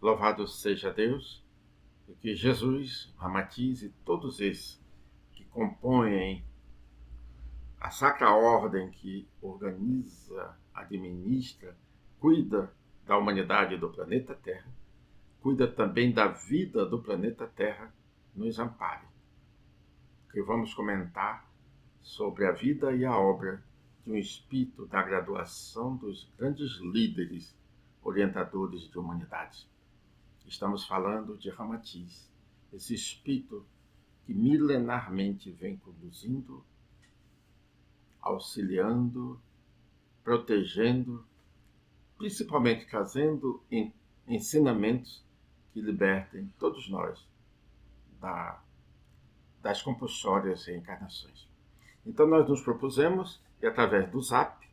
Louvado seja Deus, e que Jesus, Ramatiz e todos esses que compõem a sacra ordem que organiza, administra, cuida da humanidade e do planeta Terra, cuida também da vida do planeta Terra, nos ampare. Que vamos comentar sobre a vida e a obra de um espírito da graduação dos grandes líderes orientadores de humanidade. Estamos falando de Ramatiz, esse espírito que milenarmente vem conduzindo, auxiliando, protegendo, principalmente trazendo ensinamentos que libertem todos nós das compulsórias reencarnações. Então nós nos propusemos, e através do Zap,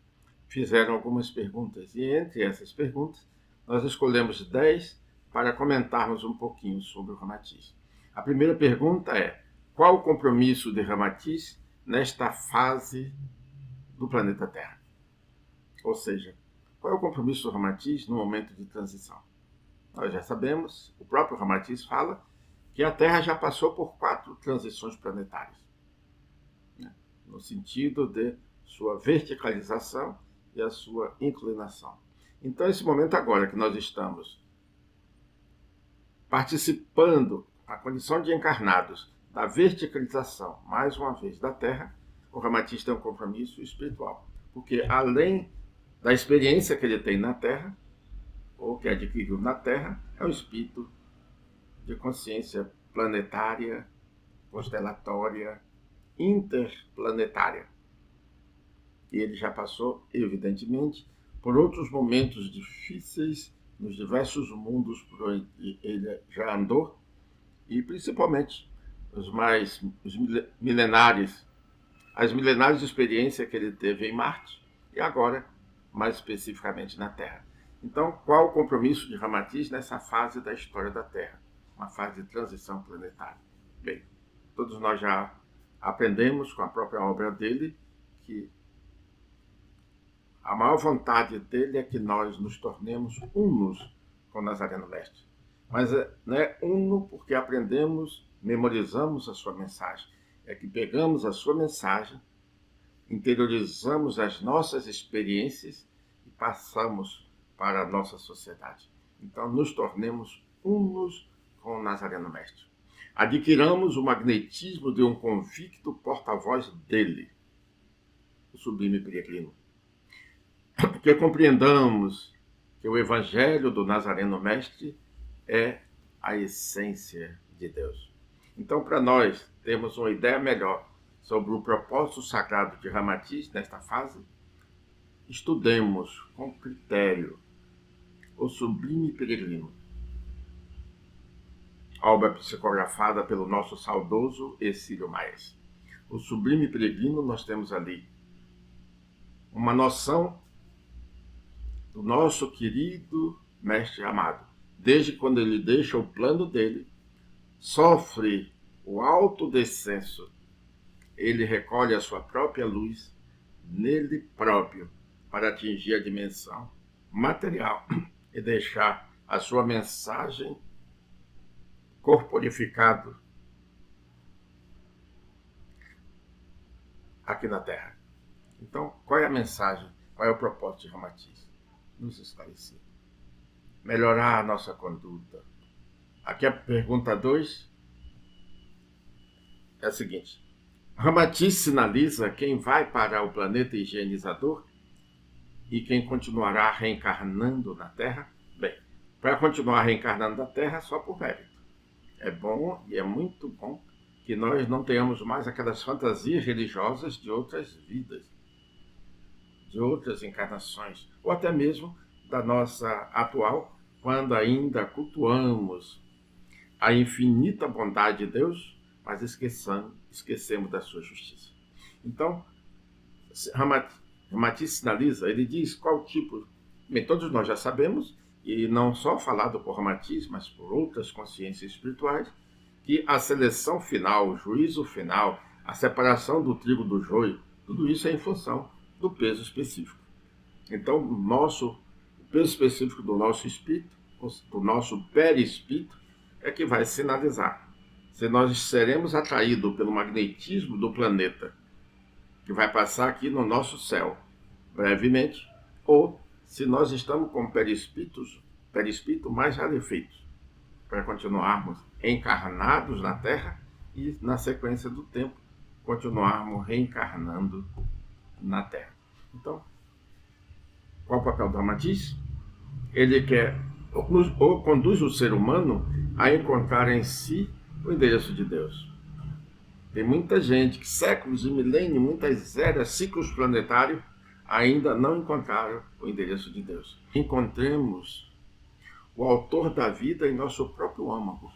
fizeram algumas perguntas. E entre essas perguntas, nós escolhemos 10 para comentarmos um pouquinho sobre o Ramatiz. A primeira pergunta é: qual o compromisso de Ramatiz nesta fase do planeta Terra? Ou seja, qual é o compromisso do Ramatiz no momento de transição? Nós já sabemos, o próprio Ramatiz fala que a Terra já passou por 4 transições planetárias, né? No sentido de sua verticalização e a sua inclinação. Então, esse momento agora que nós estamos participando, a condição de encarnados, da verticalização, mais uma vez, da Terra, o Ramatiz tem um compromisso espiritual. Porque além da experiência que ele tem na Terra, ou que adquiriu na Terra, é um espírito de consciência planetária, constelatória, interplanetária. E ele já passou, evidentemente, por outros momentos difíceis nos diversos mundos por onde ele já andou, e principalmente os milenares, as milenares experiências que ele teve em Marte, e agora, mais especificamente, na Terra. Então, qual o compromisso de Ramatiz nessa fase da história da Terra? Uma fase de transição planetária. Bem, todos nós já aprendemos com a própria obra dele que a maior vontade dele é que nós nos tornemos unos com Nazareno Mestre. Mas não é uno porque aprendemos, memorizamos a sua mensagem. É que pegamos a sua mensagem, interiorizamos as nossas experiências e passamos para a nossa sociedade. Então, nos tornemos unos com o Nazareno Mestre. Adquiramos o magnetismo de um convicto porta-voz dele, o sublime peregrino. Que compreendamos que o Evangelho do Nazareno Mestre é a essência de Deus. Então, para nós termos uma ideia melhor sobre o propósito sagrado de Ramatiz nesta fase, estudemos com critério o Sublime Peregrino, obra psicografada pelo nosso saudoso Hercílio Maes. O Sublime Peregrino, nós temos ali uma noção do nosso querido Mestre amado. Desde quando ele deixa o plano dele, sofre o alto descenso, ele recolhe a sua própria luz nele próprio para atingir a dimensão material e deixar a sua mensagem corporificado aqui na Terra. Então, qual é a mensagem? Qual é o propósito de Ramatiz? Nos esclarecer. Melhorar a nossa conduta. Aqui a pergunta 2 é a seguinte: Ramatiz sinaliza quem vai para o planeta higienizador e quem continuará reencarnando na Terra? Bem, para continuar reencarnando na Terra, só por mérito. É bom e é muito bom que nós não tenhamos mais aquelas fantasias religiosas de outras vidas, de outras encarnações, ou até mesmo da nossa atual, quando ainda cultuamos a infinita bondade de Deus, mas esquecemos da sua justiça. Então, Ramatiz sinaliza, ele diz qual tipo. Bem, todos nós já sabemos, e não só falado por Ramatiz, mas por outras consciências espirituais, que a seleção final, o juízo final, a separação do trigo do joio, tudo isso é em função do peso específico. Então, o peso específico do nosso espírito, do nosso perispírito, é que vai sinalizar se nós seremos atraídos pelo magnetismo do planeta, que vai passar aqui no nosso céu brevemente, ou se nós estamos com perispírito mais rarefeitos, para continuarmos encarnados na Terra e, na sequência do tempo, continuarmos reencarnando na Terra. Então, qual o papel do Ramatiz? Ele quer ou conduz o ser humano a encontrar em si o endereço de Deus. Tem muita gente que séculos e milênios, muitas eras, ciclos planetários, ainda não encontraram o endereço de Deus. Encontremos o autor da vida em nosso próprio âmago,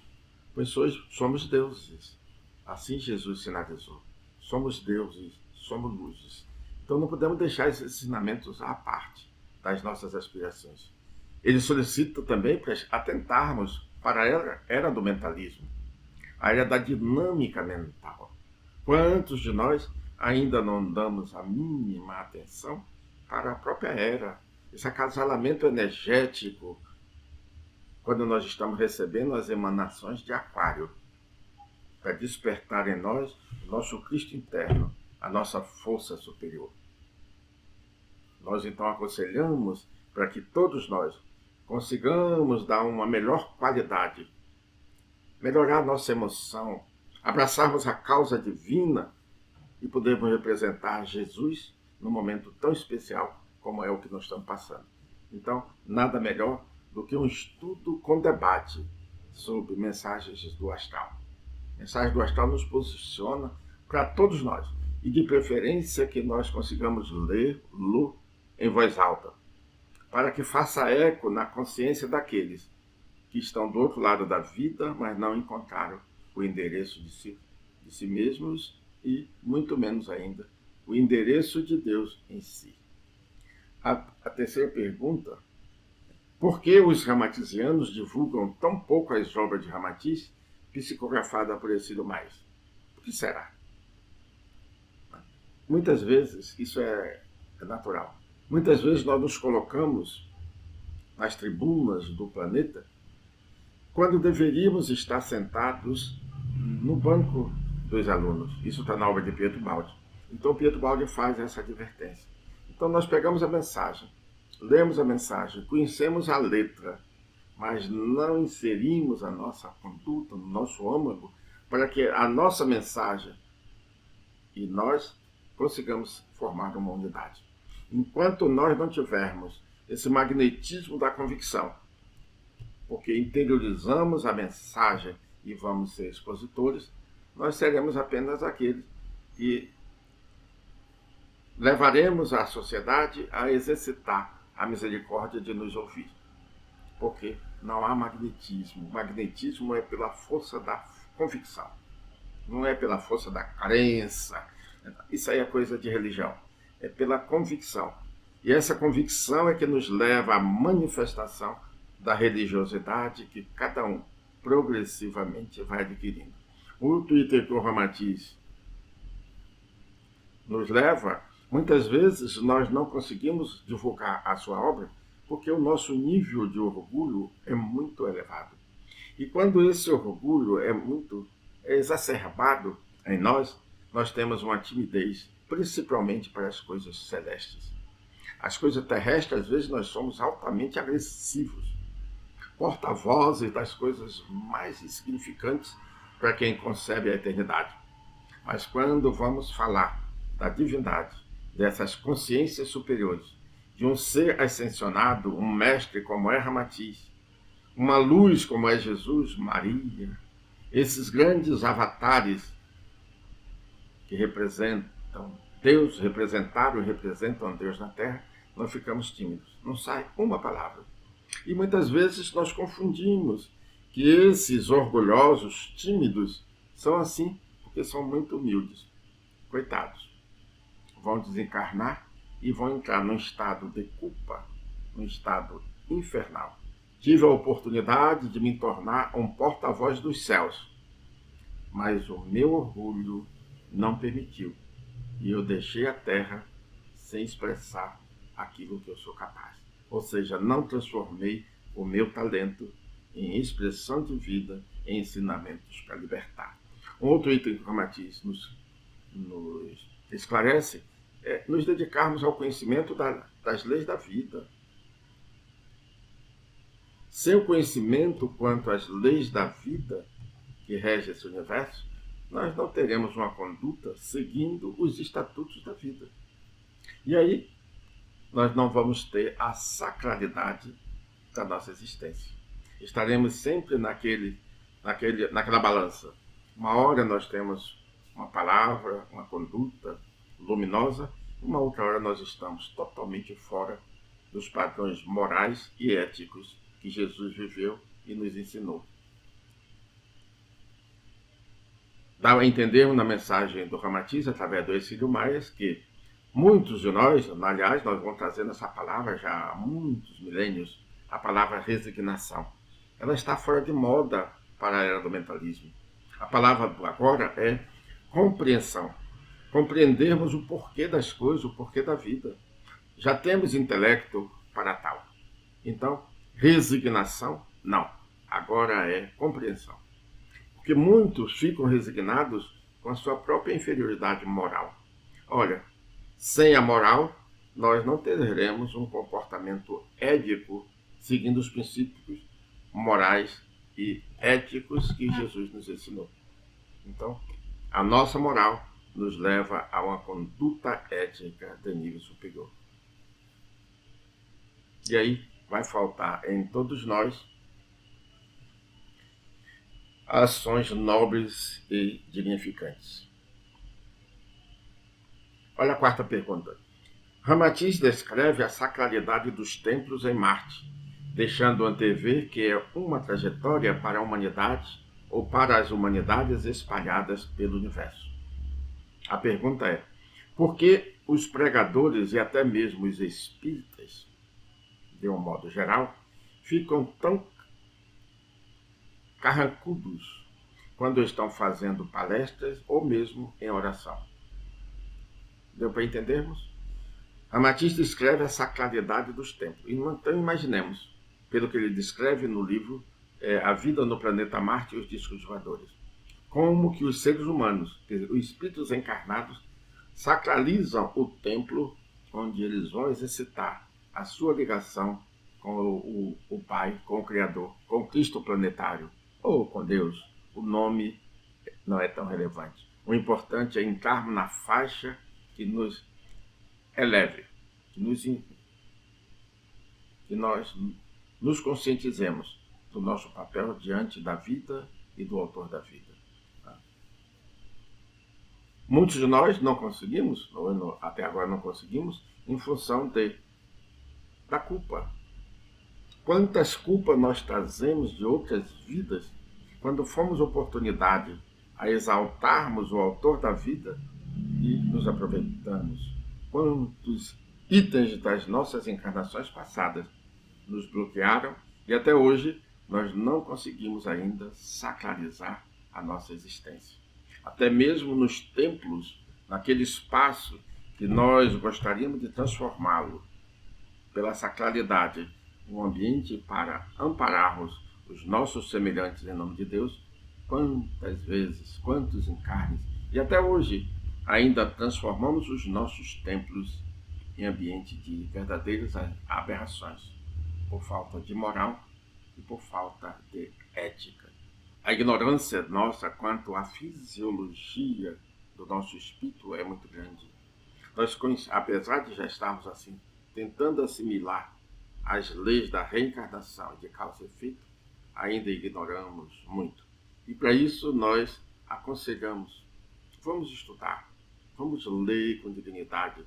pois somos deuses. Assim Jesus sinalizou. Somos deuses, somos luzes. Então não podemos deixar esses ensinamentos à parte das nossas aspirações. Ele solicita também para atentarmos para a era do mentalismo, a era da dinâmica mental. Quantos de nós ainda não damos a mínima atenção para a própria era, esse acasalamento energético, quando nós estamos recebendo as emanações de Aquário, para despertar em nós o nosso Cristo interno, a nossa força superior. Nós então aconselhamos para que todos nós consigamos dar uma melhor qualidade, melhorar a nossa emoção, abraçarmos a causa divina e podermos representar Jesus num momento tão especial como é o que nós estamos passando. Então, nada melhor do que um estudo com debate sobre mensagens do astral. Mensagem do astral nos posiciona para todos nós, e de preferência que nós consigamos lê-lo em voz alta, para que faça eco na consciência daqueles que estão do outro lado da vida, mas não encontraram o endereço de si mesmos e, muito menos ainda, o endereço de Deus em si. A terceira pergunta: por que os ramatizianos divulgam tão pouco as obras de Ramatiz, psicografadas por Hercílio Mais? Por que será? Muitas vezes, isso é natural, muitas vezes nós nos colocamos nas tribunas do planeta quando deveríamos estar sentados no banco dos alunos. Isso está na obra de Pietro Baldi. Então Pietro Baldi faz essa advertência. Então nós pegamos a mensagem, lemos a mensagem, conhecemos a letra, mas não inserimos a nossa conduta no nosso âmago para que a nossa mensagem e nós consigamos formar uma unidade. Enquanto nós não tivermos esse magnetismo da convicção, porque interiorizamos a mensagem e vamos ser expositores, nós seremos apenas aqueles que levaremos a sociedade a exercitar a misericórdia de nos ouvir. Porque não há magnetismo. O magnetismo é pela força da convicção, não é pela força da crença. Isso aí é coisa de religião. É pela convicção. E essa convicção é que nos leva à manifestação da religiosidade que cada um progressivamente vai adquirindo. O Twitter do Ramatiz nos leva, muitas vezes nós não conseguimos divulgar a sua obra porque o nosso nível de orgulho é muito elevado. E quando esse orgulho é exacerbado em nós, nós temos uma timidez, principalmente para as coisas celestes. As coisas terrestres, às vezes, nós somos altamente agressivos, porta-vozes das coisas mais insignificantes para quem concebe a eternidade. Mas quando vamos falar da divindade, dessas consciências superiores, de um ser ascensionado, um mestre como é Ramatiz, uma luz como é Jesus, Maria, esses grandes avatares que representam Deus, representaram e representam Deus na Terra, nós ficamos tímidos, não sai uma palavra. E muitas vezes nós confundimos que esses orgulhosos, tímidos, são assim porque são muito humildes. Coitados. Vão desencarnar e vão entrar num estado de culpa, num estado infernal. Tive a oportunidade de me tornar um porta-voz dos céus, mas o meu orgulho não permitiu. E eu deixei a terra sem expressar aquilo que eu sou capaz. Ou seja, não transformei o meu talento em expressão de vida, em ensinamentos para libertar. Um outro item que o Ramatiz nos esclarece é nos dedicarmos ao conhecimento das leis da vida. Sem o conhecimento quanto às leis da vida que rege esse universo, nós não teremos uma conduta seguindo os estatutos da vida. E aí, nós não vamos ter a sacralidade da nossa existência. Estaremos sempre naquela balança. Uma hora nós temos uma palavra, uma conduta luminosa, uma outra hora nós estamos totalmente fora dos padrões morais e éticos que Jesus viveu e nos ensinou. Dá a entender na mensagem do Ramatiz, através do Hercílio Maias, que muitos de nós, aliás, nós vamos trazendo essa palavra já há muitos milênios, a palavra resignação. Ela está fora de moda para a era do mentalismo. A palavra agora é compreensão. Compreendermos o porquê das coisas, o porquê da vida. Já temos intelecto para tal. Então, resignação, não. Agora é compreensão. Porque muitos ficam resignados com a sua própria inferioridade moral. Olha, sem a moral, nós não teremos um comportamento ético seguindo os princípios morais e éticos que Jesus nos ensinou. Então, a nossa moral nos leva a uma conduta ética de nível superior. E aí vai faltar em todos nós ações nobres e dignificantes. Olha a quarta pergunta. Ramatiz descreve a sacralidade dos templos em Marte, deixando antever que é uma trajetória para a humanidade ou para as humanidades espalhadas pelo universo. A pergunta é, por que os pregadores e até mesmo os espíritas, de um modo geral, ficam tão carrancudos quando estão fazendo palestras ou mesmo em oração? Deu para entendermos? Ramatiz descreve a sacralidade dos templos. Então imaginemos, pelo que ele descreve no livro A Vida no Planeta Marte e os Discos Voadores, como que os seres humanos, os espíritos encarnados, sacralizam o templo onde eles vão exercitar a sua ligação com o Pai, com o Criador, com o Cristo planetário, ou com Deus. O nome não é tão relevante. O importante é entrarmos na faixa que nos eleve, que nós nos conscientizemos do nosso papel diante da vida e do autor da vida. Muitos de nós não conseguimos, até agora não conseguimos, em função da culpa. Quantas culpas nós trazemos de outras vidas quando fomos oportunidade a exaltarmos o autor da vida e nos aproveitamos? Quantos itens das nossas encarnações passadas nos bloquearam e até hoje nós não conseguimos ainda sacralizar a nossa existência. Até mesmo nos templos, naquele espaço que nós gostaríamos de transformá-lo pela sacralidade, um ambiente para ampararmos os nossos semelhantes em nome de Deus, quantas vezes, quantos encarnes, e até hoje ainda transformamos os nossos templos em ambiente de verdadeiras aberrações, por falta de moral e por falta de ética. A ignorância nossa quanto à fisiologia do nosso espírito é muito grande. Nós, apesar de já estarmos assim, tentando assimilar as leis da reencarnação e de causa e efeito, ainda ignoramos muito. E para isso nós aconselhamos, vamos estudar, vamos ler com dignidade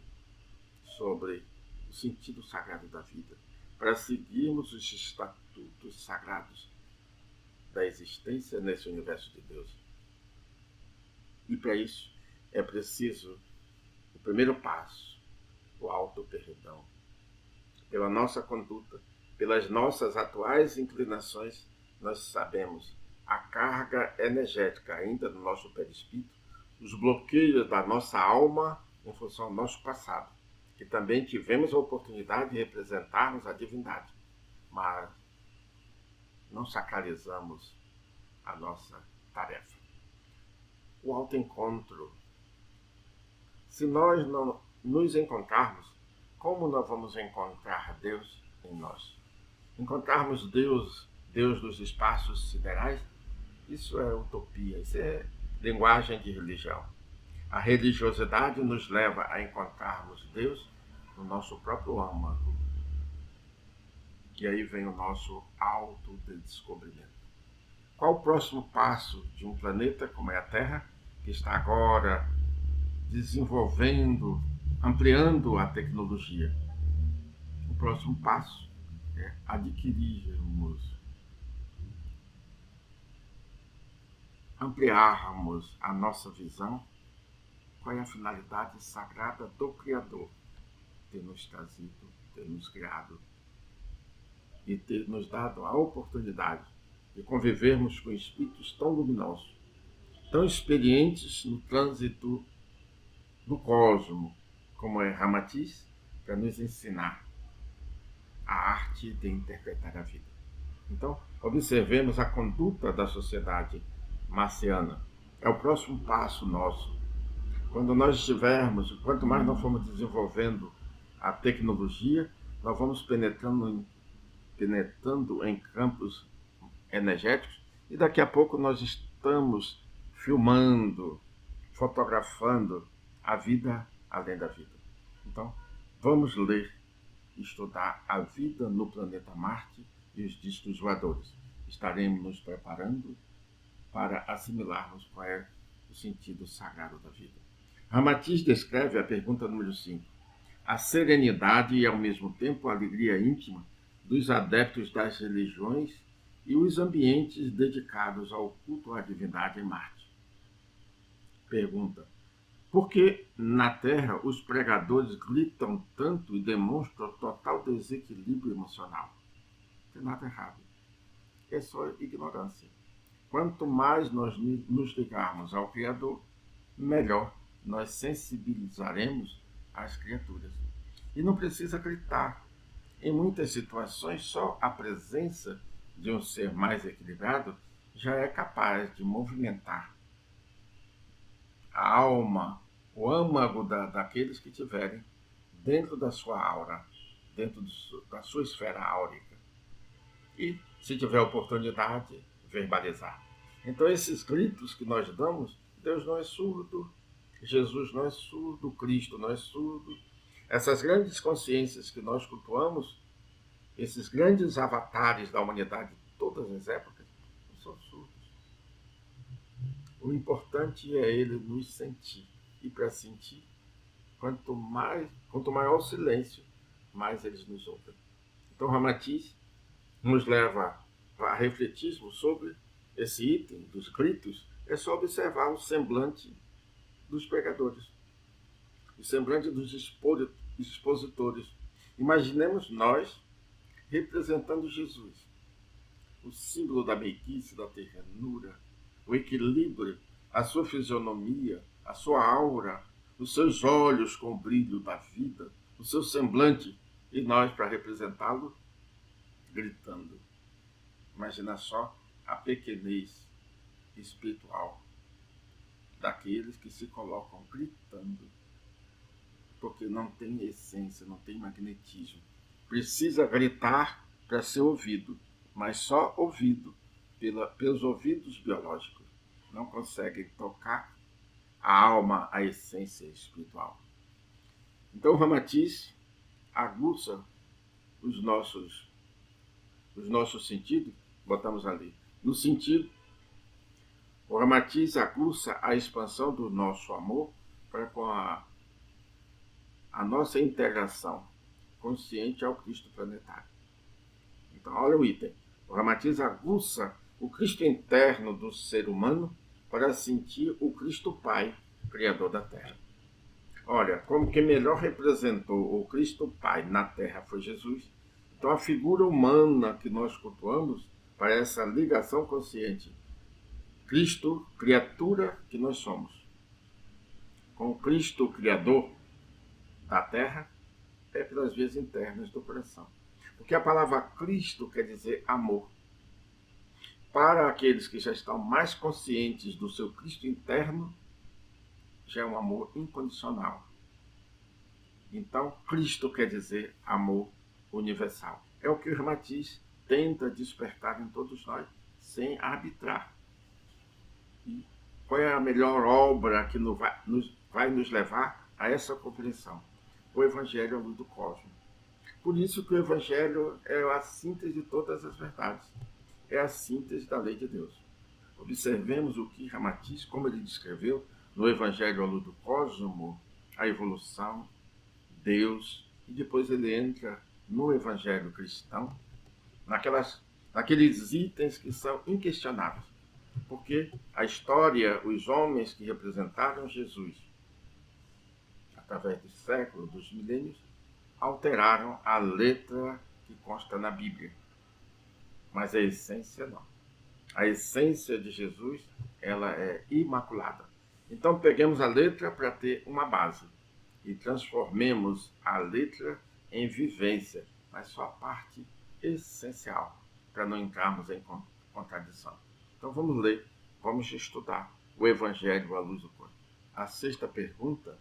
sobre o sentido sagrado da vida, para seguirmos os estatutos sagrados da existência nesse universo de Deus. E para isso é preciso o primeiro passo, o auto-perdão. Pela nossa conduta, pelas nossas atuais inclinações, nós sabemos a carga energética ainda do nosso perispírito, os bloqueios da nossa alma em função do nosso passado, que também tivemos a oportunidade de representarmos a divindade, mas não sacralizamos a nossa tarefa. O autoencontro. Se nós não nos encontrarmos, como nós vamos encontrar Deus em nós? Encontrarmos Deus dos espaços siderais? Isso é utopia, isso é linguagem de religião. A religiosidade nos leva a encontrarmos Deus no nosso próprio âmago. E aí vem o nosso autodescobrimento. Qual o próximo passo de um planeta como é a Terra, que está agora desenvolvendo, ampliando a tecnologia? O próximo passo é adquirirmos, ampliarmos a nossa visão. Qual é a finalidade sagrada do Criador? Ter nos trazido, ter nos criado e ter nos dado a oportunidade de convivermos com espíritos tão luminosos, tão experientes no trânsito do cosmo, como é Ramatiz, para nos ensinar a arte de interpretar a vida. Então, observemos a conduta da sociedade marciana. É o próximo passo nosso. Quando nós estivermos, quanto mais nós formos desenvolvendo a tecnologia, nós vamos penetrando em campos energéticos e daqui a pouco nós estamos filmando, fotografando a vida além da vida. Então, vamos ler e estudar a vida no planeta Marte e os discos voadores. Estaremos nos preparando para assimilarmos qual é o sentido sagrado da vida. Ramatiz descreve a pergunta número 5. A serenidade e, ao mesmo tempo, a alegria íntima dos adeptos das religiões e os ambientes dedicados ao culto à divindade em Marte. Pergunta: por que na Terra os pregadores gritam tanto e demonstram total desequilíbrio emocional? Não tem nada errado. É só ignorância. Quanto mais nós nos ligarmos ao Criador, melhor nós sensibilizaremos as criaturas. E não precisa gritar. Em muitas situações, só a presença de um ser mais equilibrado já é capaz de movimentar a alma, o âmago daqueles que tiverem dentro da sua aura, dentro da sua esfera áurica. E, se tiver oportunidade, verbalizar. Então, esses gritos que nós damos, Deus não é surdo, Jesus não é surdo, Cristo não é surdo. Essas grandes consciências que nós cultuamos, esses grandes avatares da humanidade de todas as épocas, não são surdos. O importante é ele nos sentir. E para sentir, quanto maior o silêncio, mais eles nos ouvem. Então, Ramatiz nos leva a refletirmos sobre esse item dos gritos. É só observar o semblante dos pregadores, o semblante dos expositores. Imaginemos nós representando Jesus, o símbolo da meiguice, da ternura, o equilíbrio, a sua fisionomia, a sua aura, os seus olhos com o brilho da vida, o seu semblante, e nós, para representá-lo, gritando. Imagina só a pequenez espiritual daqueles que se colocam gritando, porque não tem essência, não tem magnetismo. Precisa gritar para ser ouvido, mas só ouvido pelos ouvidos biológicos. Não conseguem tocar a alma, a essência espiritual. Então, Ramatiz aguça os nossos sentidos, botamos ali, no sentido. O Ramatiz aguça a expansão do nosso amor para com a nossa integração consciente ao Cristo planetário. Então, olha o item. O Ramatiz aguça o Cristo interno do ser humano para sentir o Cristo Pai, Criador da Terra. Olha, como quem melhor representou o Cristo Pai na Terra foi Jesus, então a figura humana que nós cultuamos para essa ligação consciente, Cristo, criatura que nós somos, com o Cristo Criador da Terra, é pelas vias internas do coração. Porque a palavra Cristo quer dizer amor. para aqueles que já estão mais conscientes do seu Cristo interno, já é um amor incondicional. Então, Cristo quer dizer amor universal. É o que o Ramatiz tenta despertar em todos nós, sem arbitrar. E qual é a melhor obra que vai nos levar a essa compreensão? O Evangelho à luz do cosmos. Por isso que o Evangelho é a síntese de todas as verdades. É a síntese da lei de Deus. Observemos o que Ramatiz, como ele descreveu no Evangelho à luz do cosmos, a evolução, Deus, e depois ele entra no Evangelho cristão, naqueles itens que são inquestionáveis. Porque a história, os homens que representaram Jesus, através dos séculos, dos milênios, alteraram a letra que consta na Bíblia. Mas a essência não. A essência de Jesus, ela é imaculada. Então peguemos a letra para ter uma base e transformemos a letra em vivência, mas só a parte essencial, para não entrarmos em contradição. Então vamos ler, vamos estudar o Evangelho à luz do corpo. A sexta pergunta: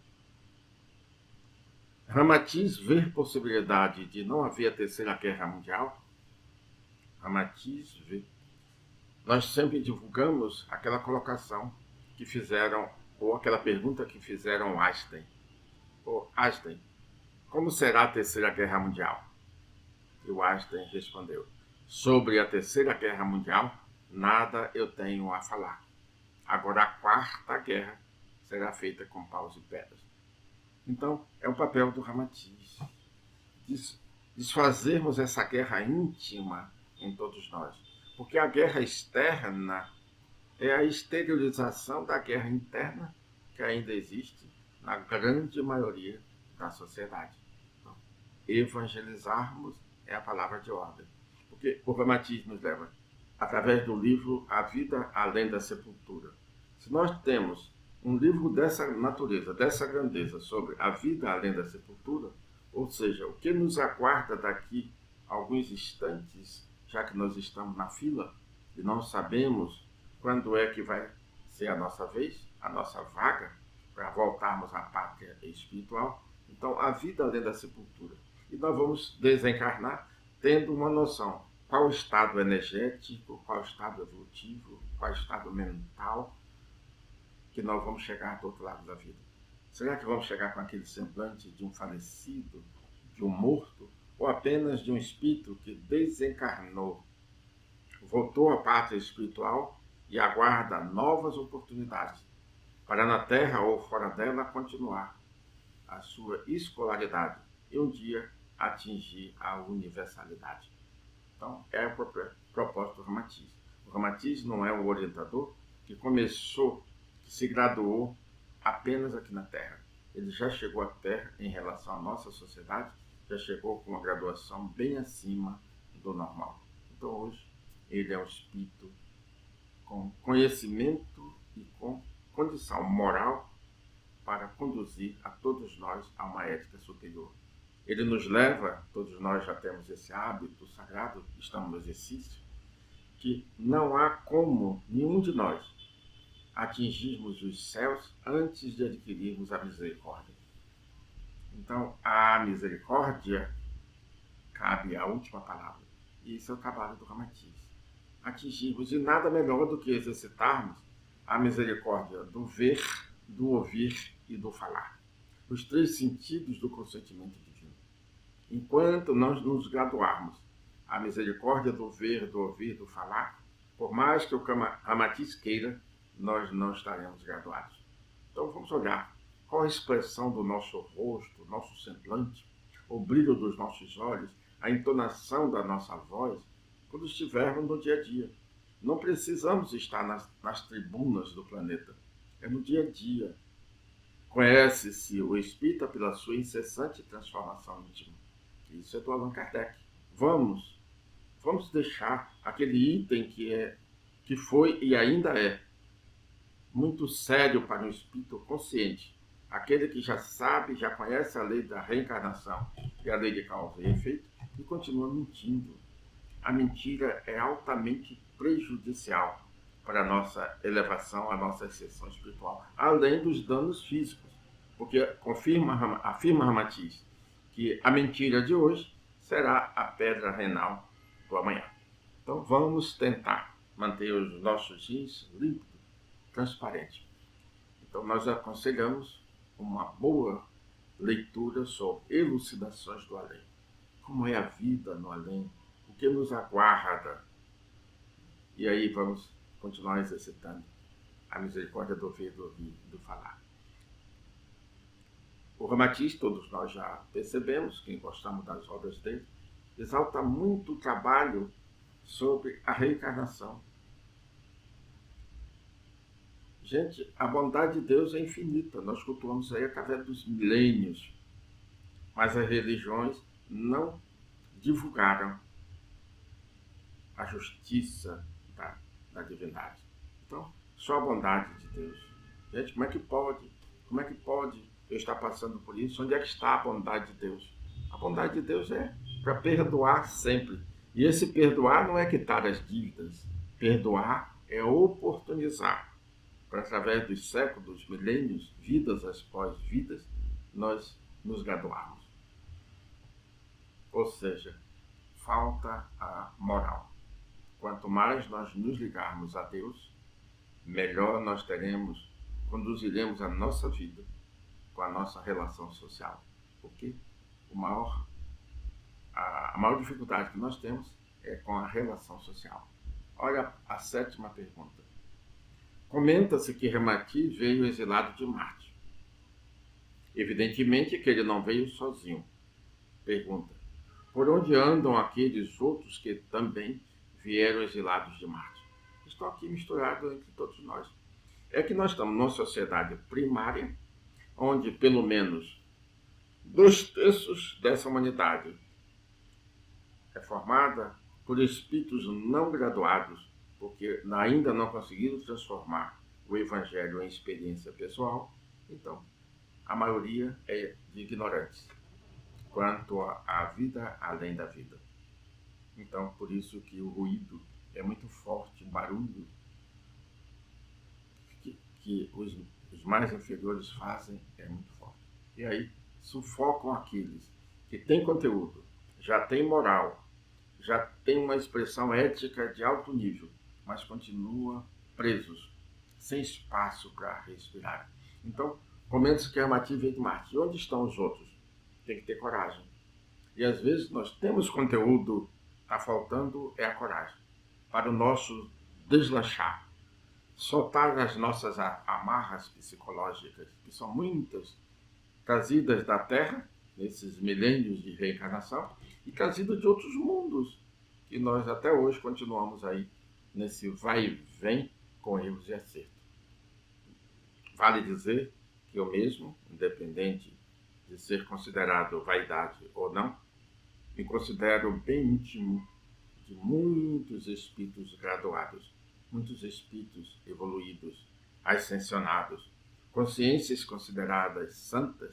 Ramatiz vê possibilidade de não haver a terceira guerra mundial? Ramatiz vê. Nós sempre divulgamos aquela colocação que fizeram, ou aquela pergunta que fizeram Einstein. Einstein, como será a terceira guerra mundial? E o Einstein respondeu: sobre a terceira guerra mundial, nada eu tenho a falar. Agora a quarta guerra será feita com paus e pedras. Então, é o papel do Ramatiz desfazermos essa guerra íntima em todos nós. Porque a guerra externa é a exteriorização da guerra interna que ainda existe na grande maioria da sociedade. Então, evangelizarmos é a palavra de ordem. Porque o Ramatiz nos leva, através do livro A Vida Além da Sepultura. Se nós temos um livro dessa natureza, dessa grandeza, sobre a vida além da sepultura, ou seja, o que nos aguarda daqui a alguns instantes, já que nós estamos na fila e não sabemos quando é que vai ser a nossa vez, a nossa vaga, para voltarmos à pátria espiritual. Então, a vida além da sepultura. E nós vamos desencarnar tendo uma noção: qual o estado energético, qual o estado evolutivo, qual o estado mental que nós vamos chegar do outro lado da vida. Será que vamos chegar com aquele semblante de um falecido, de um morto, ou apenas de um espírito que desencarnou, voltou à pátria espiritual e aguarda novas oportunidades para na Terra ou fora dela continuar a sua escolaridade e um dia atingir a universalidade? Então, é o propósito do Ramatiz. O Ramatiz não é um orientador que se graduou apenas aqui na Terra. Ele já chegou à Terra em relação à nossa sociedade, já chegou com uma graduação bem acima do normal. Então hoje ele é um espírito com conhecimento e com condição moral para conduzir a todos nós a uma ética superior. Ele nos leva, todos nós já temos esse hábito sagrado, estamos no exercício, que não há como nenhum de nós atingirmos os céus antes de adquirirmos a misericórdia. Então, a misericórdia cabe a última palavra. E isso é o trabalho do Ramatiz. Atingirmos, e nada melhor do que exercitarmos a misericórdia do ver, do ouvir e do falar. Os três sentidos do consentimento divino. Enquanto nós nos graduarmos a misericórdia do ver, do ouvir, do falar, por mais que o Ramatiz queira, nós não estaremos graduados. Então vamos olhar qual a expressão do nosso rosto, nosso semblante, o brilho dos nossos olhos, a entonação da nossa voz, quando estivermos no dia a dia. Não precisamos estar nas tribunas do planeta. É no dia a dia. Conhece-se o espírita pela sua incessante transformação íntima. Isso é do Allan Kardec. Vamos deixar aquele item que foi e ainda é muito sério para um espírito consciente, aquele que já sabe, já conhece a lei da reencarnação e a lei de causa e efeito, e continua mentindo. A mentira é altamente prejudicial para a nossa elevação, a nossa ascensão espiritual, além dos danos físicos. Porque afirma Ramatiz que a mentira de hoje será a pedra renal do amanhã. Então vamos tentar manter os nossos rins límpidos, transparentes. Então nós aconselhamos uma boa leitura sobre elucidações do além. Como é a vida no além? O que nos aguarda? E aí vamos continuar exercitando a misericórdia do ouvir, do falar. O Ramatiz, todos nós já percebemos, quem gostamos das obras dele, exalta muito o trabalho sobre a reencarnação. Gente, a bondade de Deus é infinita, nós cultuamos aí através dos milênios, mas as religiões não divulgaram a justiça da divindade. Então, só a bondade de Deus. Gente, como é que pode? Como é que pode eu estar passando por isso? Onde é que está a bondade de Deus? A bondade de Deus é para perdoar sempre. E esse perdoar não é quitar as dívidas. Perdoar é oportunizar para, através dos séculos, milênios, vidas após vidas, nós nos graduarmos. Ou seja, falta a moral. Quanto mais nós nos ligarmos a Deus, melhor nós conduziremos a nossa vida com a nossa relação social. Porque a maior dificuldade que nós temos é com a relação social. Olha a 7ª pergunta. Comenta-se que Ramatiz veio exilado de Marte. Evidentemente que ele não veio sozinho. Pergunta. Por onde andam aqueles outros que também vieram exilados de Marte? Estão aqui misturados entre todos nós. É que nós estamos numa sociedade primária, onde pelo menos 2/3 dessa humanidade é formada por espíritos não graduados, porque ainda não conseguiram transformar o Evangelho em experiência pessoal. Então, a maioria é de ignorantes quanto à vida além da vida. Então, por isso que o ruído é muito forte, o barulho que os mais inferiores fazem é muito forte. E aí sufocam aqueles que têm conteúdo, já têm moral, já têm uma expressão ética de alto nível, mas continuam presos, sem espaço para respirar. Então, comenta-se que Ramatiz veio de Marte. E onde estão os outros? Tem que ter coragem. E às vezes nós temos conteúdo, está faltando é a coragem para o nosso deslanchar, soltar as nossas amarras psicológicas, que são muitas, trazidas da Terra, nesses milênios de reencarnação, e trazidas de outros mundos, que nós até hoje continuamos aí nesse vai e vem com erros e acertos. Vale dizer que eu mesmo, independente de ser considerado vaidade ou não, me considero bem íntimo de muitos espíritos graduados, muitos espíritos evoluídos, ascensionados, consciências consideradas santas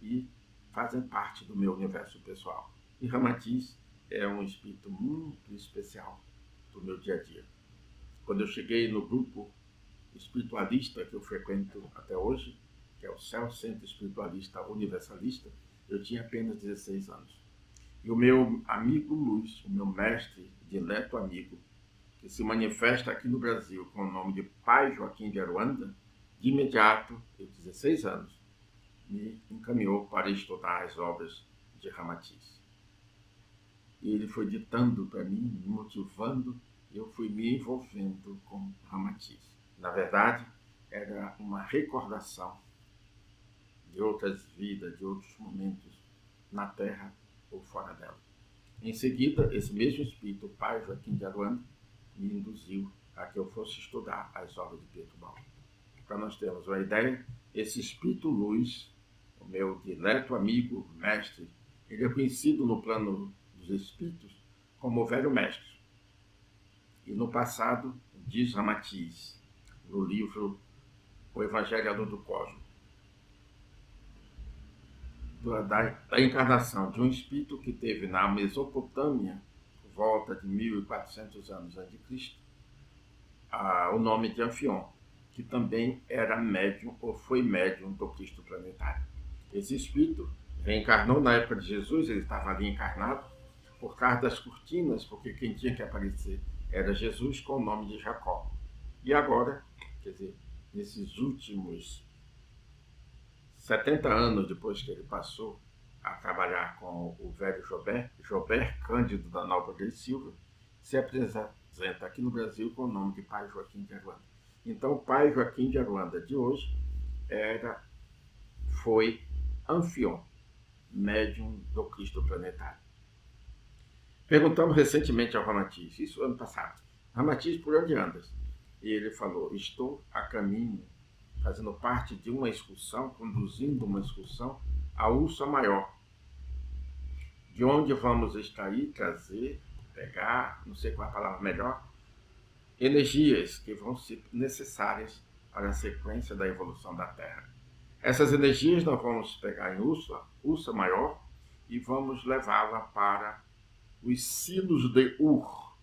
e fazem parte do meu universo pessoal. E Ramatiz é um espírito muito especial do meu dia a dia. Quando eu cheguei no grupo espiritualista que eu frequento até hoje, que é o Céu Centro Espiritualista Universalista, eu tinha apenas 16 anos. E o meu amigo Luiz, o meu mestre, dileto amigo, que se manifesta aqui no Brasil com o nome de Pai Joaquim de Aruanda, de imediato, eu 16 anos, me encaminhou para estudar as obras de Ramatiz. E ele foi ditando para mim, me motivando, e eu fui me envolvendo com Ramatiz. Na verdade, era uma recordação de outras vidas, de outros momentos na Terra ou fora dela. Em seguida, esse mesmo espírito, o Pai Joaquim de Aruanda, me induziu a que eu fosse estudar as obras de Pedro Balbo. Para nós termos uma ideia, esse espírito luz, o meu dileto amigo, mestre, ele é conhecido no plano dos espíritos como o velho mestre. E no passado, diz Ramatiz, no livro O Evangelho à Luz do Cosmos, da encarnação de um espírito que teve na Mesopotâmia, por volta de 1400 anos antes de Cristo, o nome de Anfion, que também era médium ou foi médium do Cristo planetário. Esse espírito reencarnou na época de Jesus, ele estava ali encarnado, por causa das cortinas, porque quem tinha que aparecer era Jesus com o nome de Jacó. E agora, quer dizer, nesses últimos 70 anos depois que ele passou a trabalhar com o velho Jober Cândido da Nova de Silva, se apresenta aqui no Brasil com o nome de Pai Joaquim de Aruanda. Então, o Pai Joaquim de Aruanda de hoje foi Anfion, médium do Cristo planetário. Perguntamos recentemente ao Ramatiz, isso ano passado, Ramatiz, por onde andas? E ele falou, estou a caminho, fazendo parte de uma excursão, conduzindo uma excursão à Ursa Maior, de onde vamos extrair, trazer, pegar, não sei qual é a palavra melhor, energias que vão ser necessárias para a sequência da evolução da Terra. Essas energias nós vamos pegar em Ursa Maior e vamos levá-la para os silos de Ur,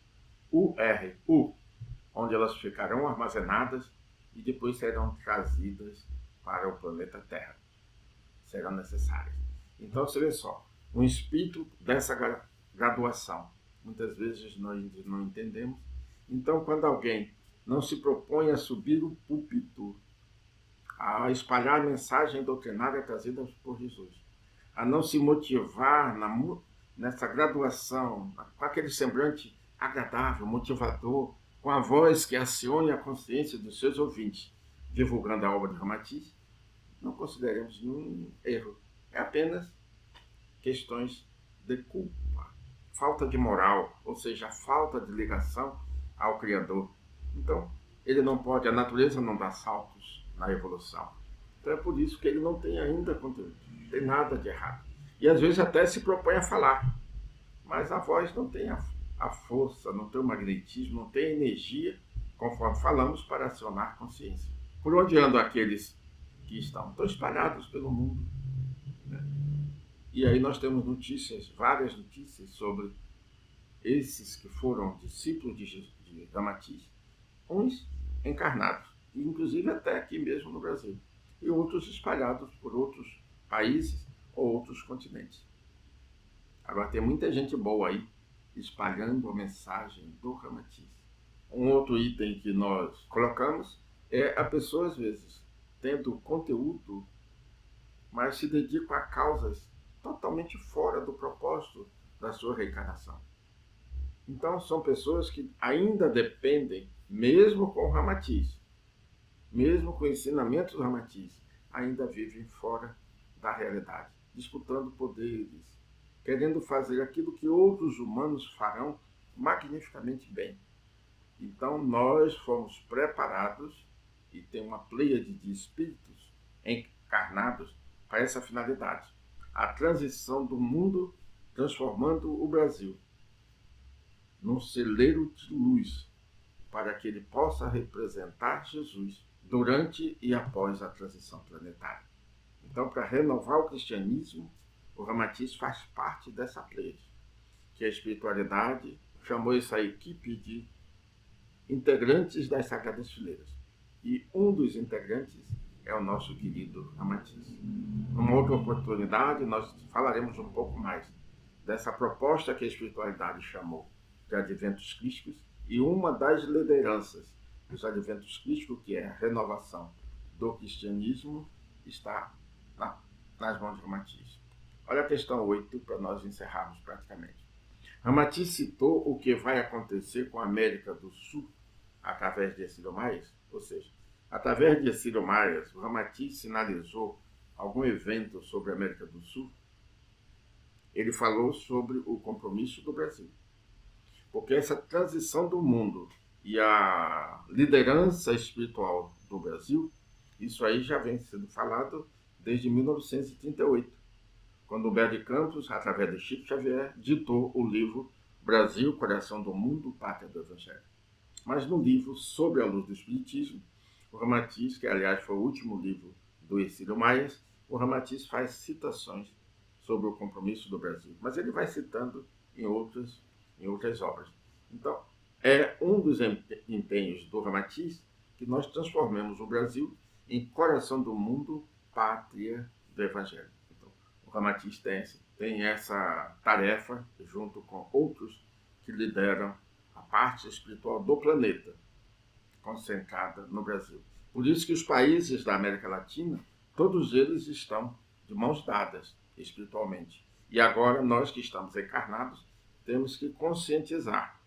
onde elas ficarão armazenadas e depois serão trazidas para o planeta Terra. Serão necessárias. Então, você vê só, um espírito dessa graduação, muitas vezes nós não entendemos. Então, quando alguém não se propõe a subir o púlpito, a espalhar a mensagem doutrinária trazida por Jesus, a não se motivar nessa graduação, com aquele semblante agradável, motivador, com a voz que acione a consciência dos seus ouvintes, divulgando a obra de Ramatiz, não consideremos nenhum erro. É apenas questões de culpa, falta de moral, ou seja, a falta de ligação ao Criador. Então, ele não pode, a natureza não dá saltos na evolução. Então é por isso que ele não tem ainda conteúdo, não tem nada de errado. E às vezes até se propõe a falar, mas a voz não tem a força, não tem o magnetismo, não tem a energia, conforme falamos, para acionar a consciência. Por onde andam aqueles que estão espalhados pelo mundo, né? E aí nós temos notícias, várias notícias sobre esses que foram discípulos de Ramatiz, uns encarnados, inclusive até aqui mesmo no Brasil, e outros espalhados por outros países ou outros continentes. Agora tem muita gente boa aí espalhando a mensagem do Ramatiz. Um outro item que nós colocamos é a pessoa, às vezes, tendo conteúdo, mas se dedica a causas totalmente fora do propósito da sua reencarnação. Então, são pessoas que ainda dependem, mesmo com o Ramatiz, mesmo com o ensinamento do Ramatiz, ainda vivem fora da realidade, disputando poderes, querendo fazer aquilo que outros humanos farão magnificamente bem. Então, nós fomos preparados e tem uma pleiade de espíritos encarnados para essa finalidade. A transição do mundo, transformando o Brasil num celeiro de luz, para que ele possa representar Jesus durante e após a transição planetária. Então, para renovar o cristianismo, o Ramatiz faz parte dessa pleiade, que a espiritualidade chamou essa equipe de integrantes das Sagradas Fileiras. E um dos integrantes é o nosso querido Ramatiz. Numa outra oportunidade, nós falaremos um pouco mais dessa proposta que a espiritualidade chamou de adventos crísticos, e uma das lideranças dos adventos crísticos, que é a renovação do cristianismo, está nas mãos de Ramatiz. Olha a questão 8, para nós encerrarmos praticamente. Ramatiz citou o que vai acontecer com a América do Sul através de Ercílio Maias, ou seja, através de Ercílio Maias, o Ramatiz sinalizou algum evento sobre a América do Sul. Ele falou sobre o compromisso do Brasil, porque essa transição do mundo e a liderança espiritual do Brasil, isso aí já vem sendo falado desde 1938, quando Humberto de Campos, através de Chico Xavier, ditou o livro Brasil, Coração do Mundo, Pátria do Evangelho. Mas no livro Sobre a Luz do Espiritismo, o Ramatiz, que aliás foi o último livro do Ercílio Maias, o Ramatiz faz citações sobre o compromisso do Brasil, mas ele vai citando em outras obras. Então, É um dos empenhos do Ramatiz que nós transformemos o Brasil em coração do mundo, pátria do Evangelho. Então, o Ramatiz tem essa tarefa, junto com outros que lideram a parte espiritual do planeta, concentrada no Brasil. Por isso que os países da América Latina, todos eles estão de mãos dadas espiritualmente. E agora nós que estamos encarnados, temos que conscientizar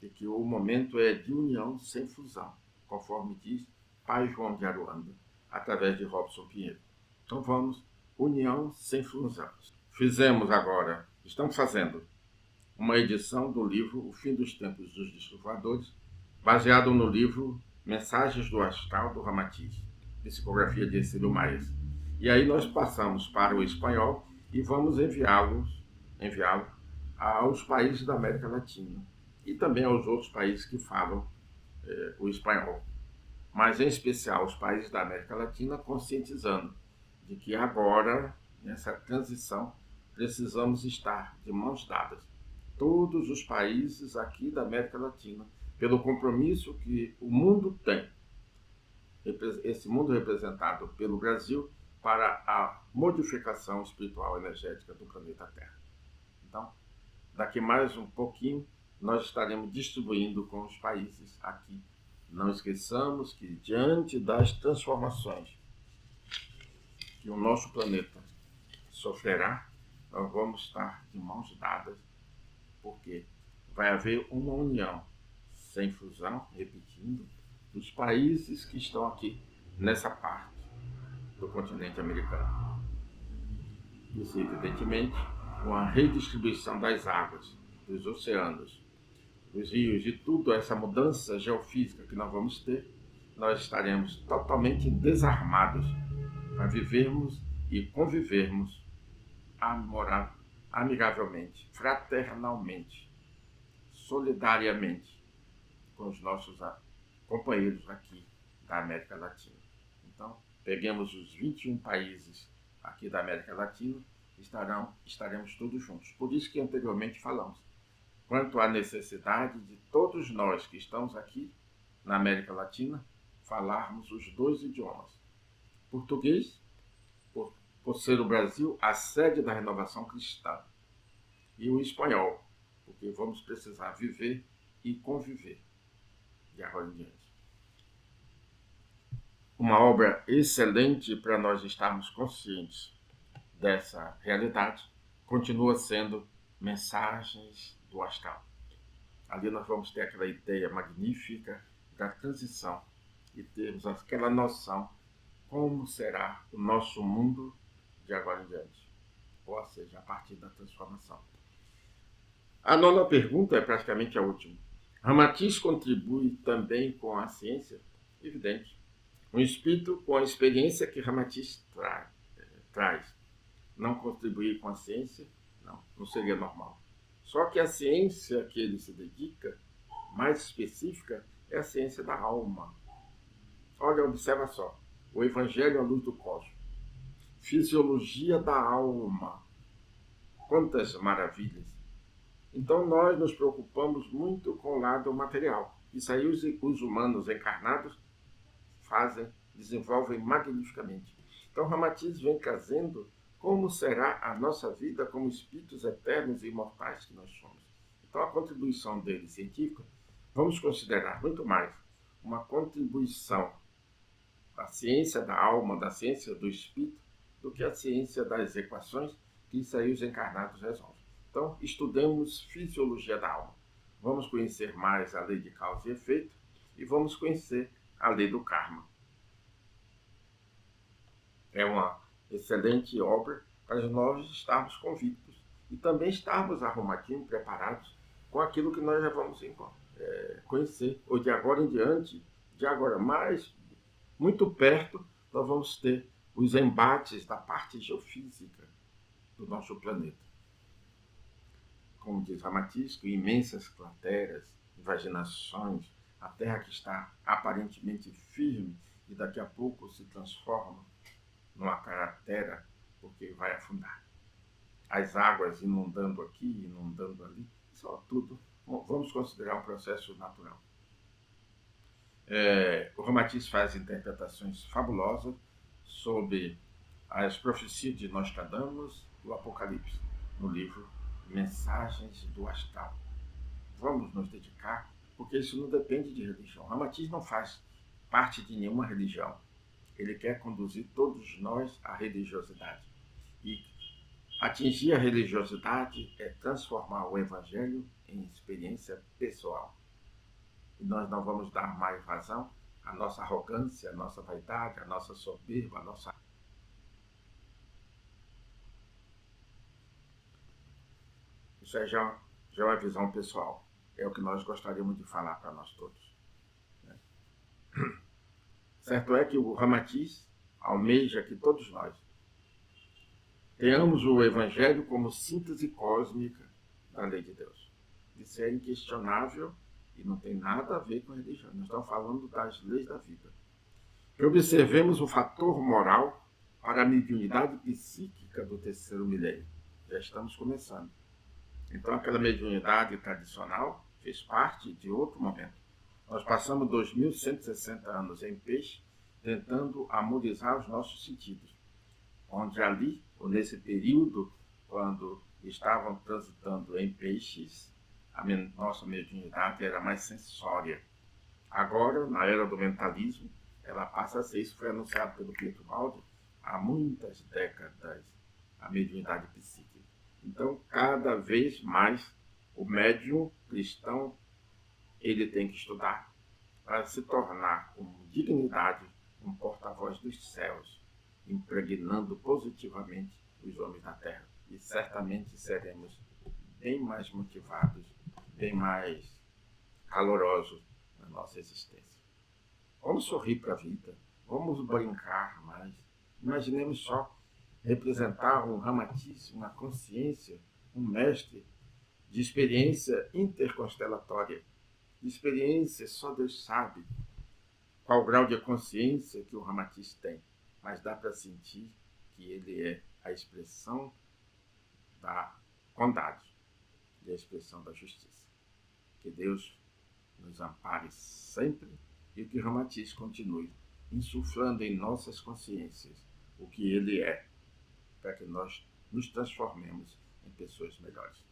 de que o momento é de união sem fusão, conforme diz Pai João de Aruanda, através de Robson Pinheiro. Então vamos, união sem fusão. Estamos fazendo uma edição do livro O Fim dos Tempos dos Discos Voadores, baseado no livro Mensagens do Astral do Ramatiz, psicografia de Ercílio Maes. E aí nós passamos para o espanhol e vamos enviá-lo aos países da América Latina e também aos outros países que falam o espanhol, mas em especial os países da América Latina, conscientizando de que agora, nessa transição, precisamos estar de mãos dadas, todos os países aqui da América Latina, pelo compromisso que o mundo tem, esse mundo representado pelo Brasil, para a modificação espiritual energética do planeta Terra. Então, daqui mais um pouquinho, nós estaremos distribuindo com os países aqui. Não esqueçamos que, diante das transformações que o nosso planeta sofrerá, nós vamos estar de mãos dadas, porque vai haver uma união sem fusão, repetindo, dos países que estão aqui nessa parte do continente americano. Isso, evidentemente, com a redistribuição das águas, dos oceanos, dos rios, de tudo essa mudança geofísica que nós vamos ter, nós estaremos totalmente desarmados para vivermos e convivermos amigavelmente, fraternalmente, solidariamente com os nossos companheiros aqui da América Latina. Então, peguemos os 21 países aqui da América Latina, estaremos todos juntos. Por isso que anteriormente falamos quanto à necessidade de todos nós que estamos aqui na América Latina falarmos os dois idiomas. Português, por ser o Brasil a sede da renovação cristã, e o espanhol, porque vamos precisar viver e conviver de agora em diante. Uma obra excelente para nós estarmos conscientes dessa realidade continua sendo Mensagens do Astral. Ali nós vamos ter aquela ideia magnífica da transição e termos aquela noção como será o nosso mundo de agora em diante, ou seja, a partir da transformação. A nona pergunta é praticamente a última. Ramatiz contribui também com a ciência? Evidente. Um espírito com a experiência que Ramatiz traz. Não contribuir com a ciência, não seria normal. Só que a ciência que ele se dedica, mais específica, é a ciência da alma. Olha, observa só. O Evangelho à luz do cosmos. Fisiologia da alma. Quantas maravilhas! Então nós nos preocupamos muito com o lado material. Isso aí os humanos encarnados desenvolvem magnificamente. Então Ramatiz vem trazendo como será a nossa vida como espíritos eternos e imortais que nós somos. Então a contribuição dele científica, vamos considerar muito mais uma contribuição da ciência da alma, da ciência do espírito, do que a ciência das equações, que isso aí os encarnados resolvem. Então, estudemos fisiologia da alma. Vamos conhecer mais a lei de causa e efeito e vamos conhecer a lei do karma. É uma excelente obra para nós estarmos convictos e também estarmos arrumadinhos, preparados com aquilo que nós já vamos conhecer. Ou de agora em diante, mais, muito perto, nós vamos ter os embates da parte geofísica do nosso planeta. Como diz Ramatiz, com imensas crateras, invaginações, a Terra que está aparentemente firme e daqui a pouco se transforma numa cratera porque vai afundar. As águas inundando aqui, inundando ali, isso é tudo vamos considerar um processo natural. O Ramatiz faz interpretações fabulosas sobre as profecias de Nostradamus do Apocalipse, no livro Mensagens do Astral. Vamos nos dedicar, porque isso não depende de religião. Ramatiz não faz parte de nenhuma religião. Ele quer conduzir todos nós à religiosidade. E atingir a religiosidade é transformar o Evangelho em experiência pessoal. E nós não vamos dar mais vazão à nossa arrogância, à nossa vaidade, à nossa soberba, à nossa... Isso é já é uma visão pessoal. É o que nós gostaríamos de falar para nós todos. Certo é que o Ramatiz almeja que todos nós tenhamos o Evangelho como síntese cósmica da lei de Deus. Isso é inquestionável e não tem nada a ver com a religião. Nós estamos falando das leis da vida. Que observemos o fator moral para a mediunidade psíquica do terceiro milênio. Já estamos começando. Então, aquela mediunidade tradicional fez parte de outro momento. Nós passamos 2.160 anos em peixe, tentando harmonizar os nossos sentidos. Onde ali, ou nesse período, quando estavam transitando em peixes, a nossa mediunidade era mais sensória. Agora, na era do mentalismo, ela passa a ser, isso foi anunciado pelo Pietro Baldi, há muitas décadas, a mediunidade psíquica. Então, cada vez mais, o médium cristão, ele tem que estudar para se tornar com dignidade um porta-voz dos céus, impregnando positivamente os homens da terra. E certamente seremos bem mais motivados, bem mais calorosos na nossa existência. Vamos sorrir para a vida, vamos brincar mais. Imaginemos só representar um Ramatiz, uma consciência, um mestre de experiência interconstelatória, de experiência, só Deus sabe qual o grau de consciência que o Ramatiz tem, mas dá para sentir que ele é a expressão da bondade e a expressão da justiça. Que Deus nos ampare sempre e que o Ramatiz continue insuflando em nossas consciências o que ele é, para que nós nos transformemos em pessoas melhores.